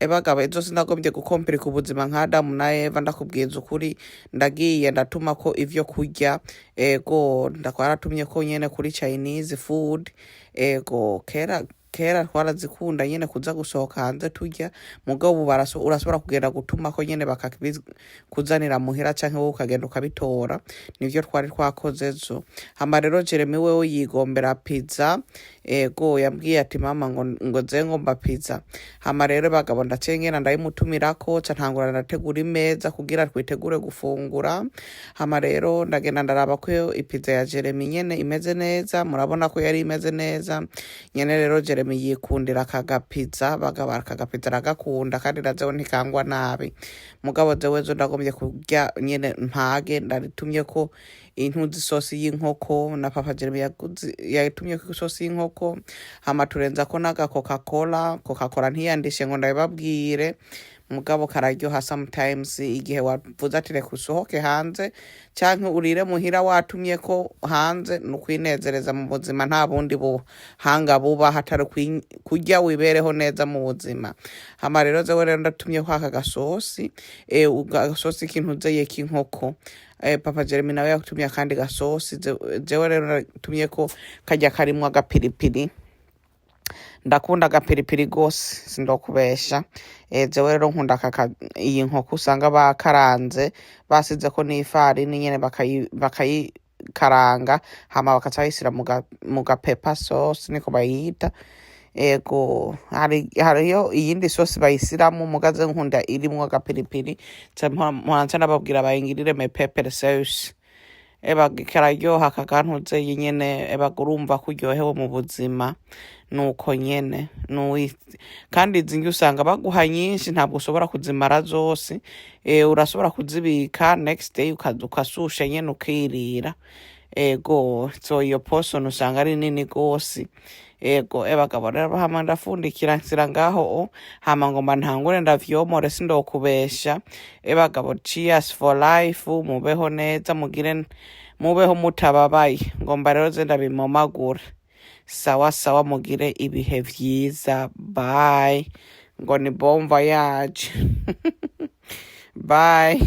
bagabo ejo sinagombye gukompereka ubuzima nka Adamu na Eva ndakubwiza ukuri ndagiye ndatuma ko ivyo kurya ego ndakwaratumye ko nyene kuri Chinese food ego kera twarazikunda nyene kuza gusohoka hanze turya mugabo ubu urashobora kugenda gutuma ko nyene bakakuzanira muhira canke wowe ukagenda ukabitora nivyo twari twakoze ejo hama rero Jeremy wewe yigombera pizza ego yambwiye ati mama ngo ze ngomba pizza hama rero bagabo ndacengena ndayimutumirako ca ntangura ndategura imeza kugira twitegure gufungura hama rero ndagenda ndaraba ko ipizza ya Jeremy nyene imeze neza murabona ko yari imeze neza nyene rero Jeremy yikundira kagapizza bagabo akagapizza aragakunda kandi nazeho ntikangwa nabi mugabo jewe zo ndagombye kurya nyene mpage ndaritumye ko intuzi isosi y'inkoko na papa Jeremy yatumye ko isosi y'inkoko hama turenza ko naga Coca-Cola ntiyandishe ngo ndabibabwire mugabo kararyoha sometimes igihe wavuze ati reka usohoke hanze canke urire muhira watumye ko hanze nukwinezereza mu buzima nta bundi buhanga buba hatari kurya wibereho neza mu buzima hama rero zewe rero ndatumye ko aka gasosi gasosi k'intuze k'inkoko papa Jeremy nawe yatumye kandi gasosi jewe rero ndatumye ko kajya karimwo agapiripiri ndakunda agapiripiri gose sindokubesha jewe rero nkunda iyi nkoko usanga bakaranze basize ko n'ifarini nyene bakayikaranga hama bakacayisira mu gapepa sauce niko bayita ego hariyo iyindi sosi bayisiramo mugaze nkunda irimwo agapiripiri mporanca nababwira bayingirire me pepper sauce kararyoha kakantuze nyene urumva kuryohewe mu buzima nuko nyene kandi izi ndya usanga baguha nyinshi ntabwo ushobora kuzimara zose urashobora kuzibika next day ukasusha nyene ukirira ego so iyo portion usanga ari nini gose ego bagabo rero hama ndafundikira nsira ngaho hama ngomba ntangure ndavyomore sindokubesha bagabo cheers for life mubeho neza mubeho mutababaye ngomba rero ze ndabimomagura sawa mugire ibihe vyiza bye ngo ni bon voyage bye.